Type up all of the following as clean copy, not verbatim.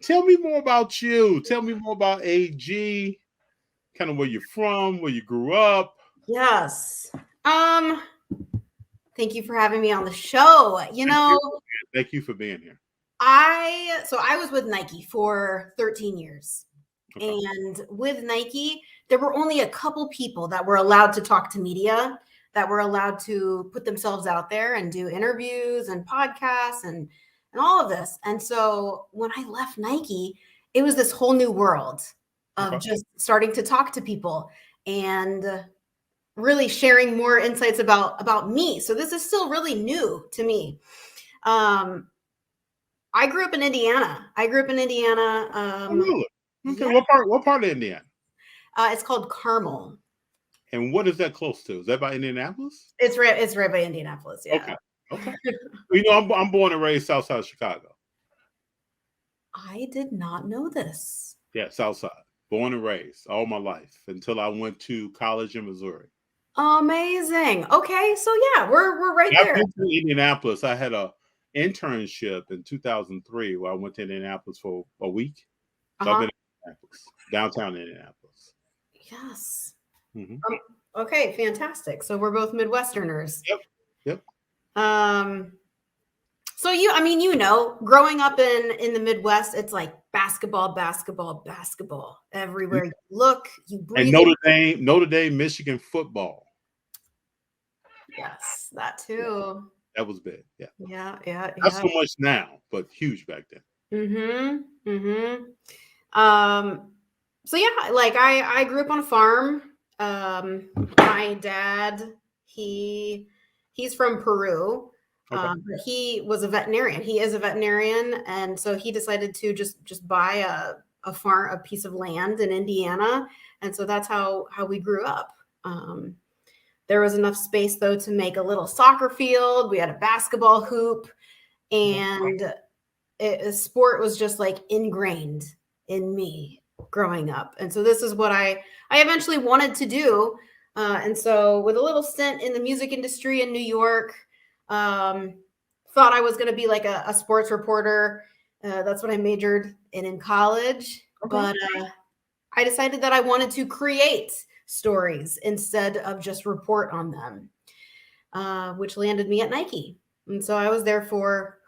tell me more about you. Tell me more about AG, kind of where you're from, where you grew up. Yes. Um, Thank you for having me on the show. Thank you. Thank you for being here. I was with Nike for 13 years. Okay. And with Nike, there were only a couple people that were allowed to talk to media, that were allowed to put themselves out there and do interviews and podcasts and all of this. And so when I left Nike, it was this whole new world of Okay. just starting to talk to people and really sharing more insights about me. So this is still really new to me. Um, I grew up in Indiana. Oh, really? Okay. Yeah, What part of Indiana? it's called Carmel. And what is that close to? Is that by Indianapolis? It's right by Indianapolis. Yeah. Okay. Okay. You know, I'm born and raised south side of Chicago. I did not know this. Yeah, south side. Born and raised all my life until I went to college in Missouri. Amazing. Okay, so yeah, we're right And I've there. been to Indianapolis. I had a internship in 2003 where I went to Indianapolis for a week. So I've Uh-huh. been in Indianapolis, downtown Indianapolis. Yes. Hmm. Um, okay, fantastic. So we're both Midwesterners. Yep. Yep. Um, so growing up in the Midwest, it's like basketball, basketball, basketball. Everywhere you look, you And breathe it. Notre Dame, Michigan football. Yes, that Yeah, too. that was big. Yeah. Yeah, Not yeah. so much now, but huge back then. Mm-hmm. Mm-hmm. So yeah, like I grew up on a farm. My dad, he's from Peru. Okay. But he was a veterinarian. He is a veterinarian, and so he decided to just buy a piece of land in Indiana, and so that's how we grew up. Um, there was enough space though to make a little soccer field. We had a basketball hoop, and sport was just like ingrained in me growing up. And so this is what I eventually wanted to do. And so with a little stint in the music industry in New York, um, thought I was going to be like a sports reporter. That's what I majored in college. Okay. But I decided that I wanted to create stories instead of just report on them, which landed me at Nike. And so I was there for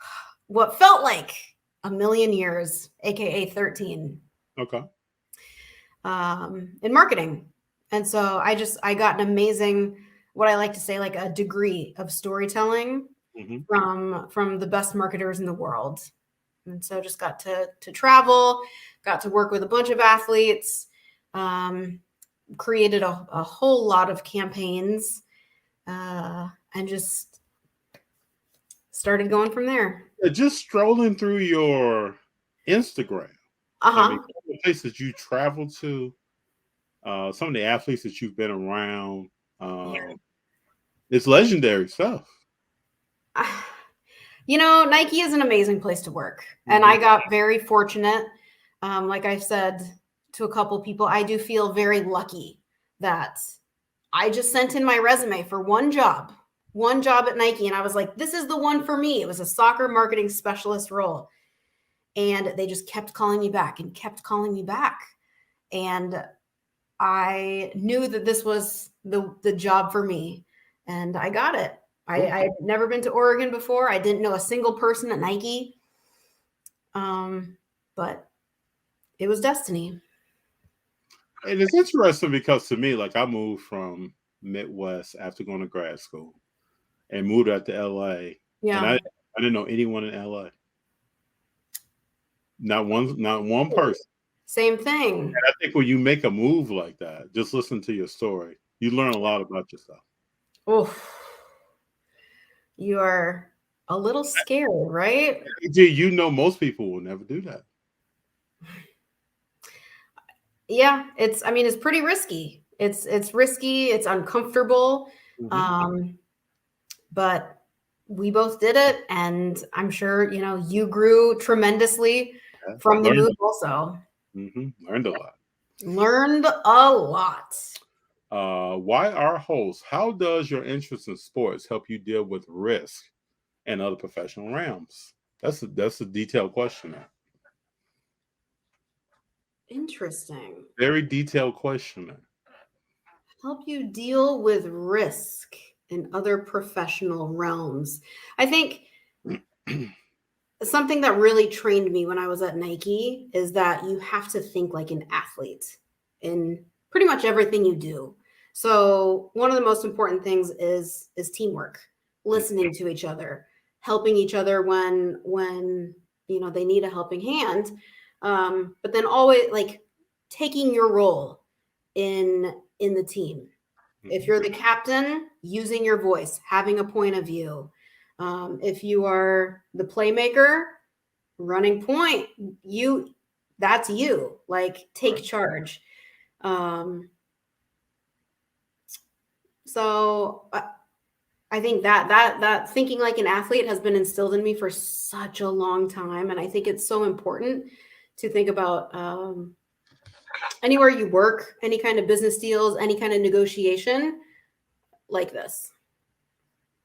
what felt like a million years, aka 13, Okay. in marketing. And so I got an amazing, what I like to say, like a degree of storytelling Hmm. from the best marketers in the world. And so just got to travel, got to work with a bunch of athletes, created a whole lot of campaigns, and just started going from there. Just strolling through your Instagram. I mean, Uh-huh. some of the places you travel to, some of the athletes that you've been around, Yeah. it's legendary stuff. Nike is an amazing place to work. And Hmm. I got very fortunate. Like I said to a couple people, I do feel very lucky that I just sent in my resume for one job at Nike. And I was like, this is the one for me. It was a soccer marketing specialist role. And they just kept calling me back and kept calling me back. And I knew that this was the job for me. And I got it. I had never been to Oregon before. I didn't know a single person at Nike. But it was destiny. And it's interesting because to me, like I moved from Midwest after going to grad school and moved out to LA, and Yeah. I didn't know anyone in LA. Not one person. Same thing. And I think when you make a move like that, just listen to your story. You learn a lot about yourself. Oh, you are a little scared, right? You know, most people will never do that. Yeah, it's pretty risky. It's risky, it's uncomfortable. Hmm. Um, but we both did it, and I'm sure, you grew tremendously Yeah. from the move also. Learned a lot. Learned a lot. Why our host? How does your interest in sports help you deal with risk and other professional realms? That's a detailed question. There. Interesting. Very detailed question. Help you deal with risk in other professional realms. I think something that really trained me when I was at Nike is that you have to think like an athlete in pretty much everything you do. So one of the most important things is teamwork, listening to each other, helping each other when they need a helping hand, but then always like taking your role in the team. If you're the captain, using your voice, having a point of view. If you are the playmaker, running point, that's you. Like take charge. So I think that thinking like an athlete has been instilled in me for such a long time, and I think it's so important to think about anywhere you work, any kind of business deals, any kind of negotiation like this.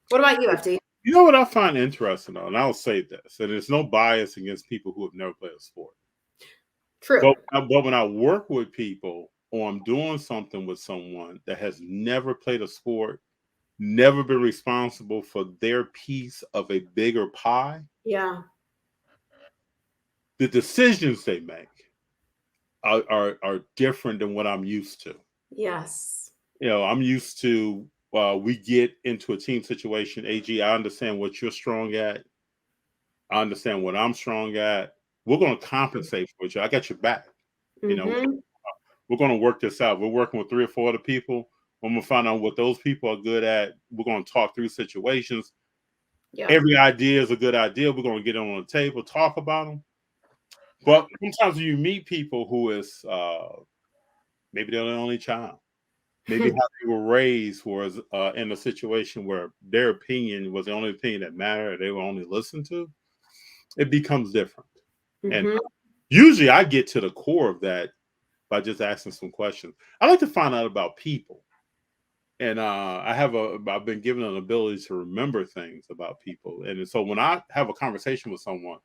What about you, FD? You know what I find interesting, though, and I'll say this, and there's no bias against people who have never played a sport. True. But when I work with people or I'm doing something with someone that has never played a sport, never been responsible for their piece of a bigger pie, Yeah. the decisions they make are different than what I'm used to. Yes. I'm used to we get into a team situation. AG, I understand what you're strong at. I understand what I'm strong at. We're going to compensate for each other. I got your back. Mm-hmm. We're going to work this out. We're working with 3 or 4 other people. I'm going to find out what those people are good at. We're going to talk through situations. Yeah. Every idea is a good idea. We're going to get them on the table, talk about them. But sometimes you meet people who is maybe they're the only child. Maybe how they were raised was in a situation where their opinion was the only opinion that mattered. They were only listened to. It becomes different. Mm-hmm. And usually I get to the core of that by just asking some questions. I like to find out about people. And I've been given an ability to remember things about people. And so when I have a conversation with someone,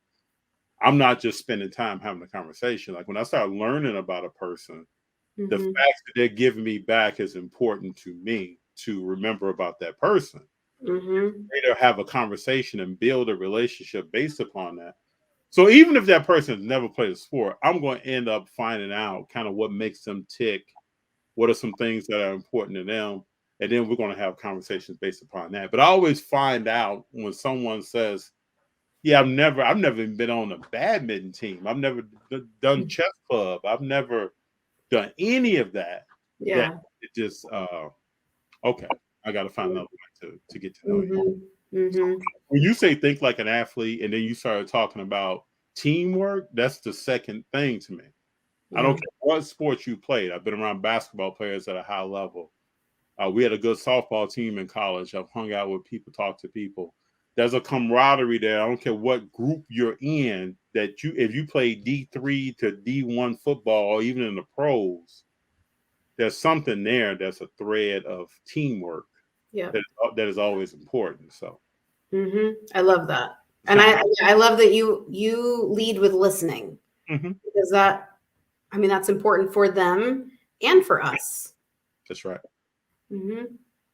I'm not just spending time having a conversation. Like when I start learning about a person, the Mm-hmm. facts that they're giving me back is important to me to remember about that person. Mm-hmm. Later have a conversation and build a relationship based upon that. So even if that person has never played a sport, I'm going to end up finding out kind of what makes them tick. What are some things that are important to them? And then we're going to have conversations based upon that. But I always find out when someone says, yeah, I've never even been on a badminton team. I've never done chess club. I've never done any of that. Yeah. That it just okay. I got to find another way to get to know you. Mm-hmm. When you say think like an athlete, and then you started talking about teamwork, that's the second thing to me. I don't care what sports you played. I've been around basketball players at a high level. We had a good softball team in college. I've hung out with people, talked to people. There's a camaraderie there. I don't care what group you're in. If you play D3 to D1 football, or even in the pros, there's something there. That's a thread of teamwork. Yeah. That is always important. So, I love that, and I love that you lead with listening, because that's important for them and for us. That's right. Mm-hmm.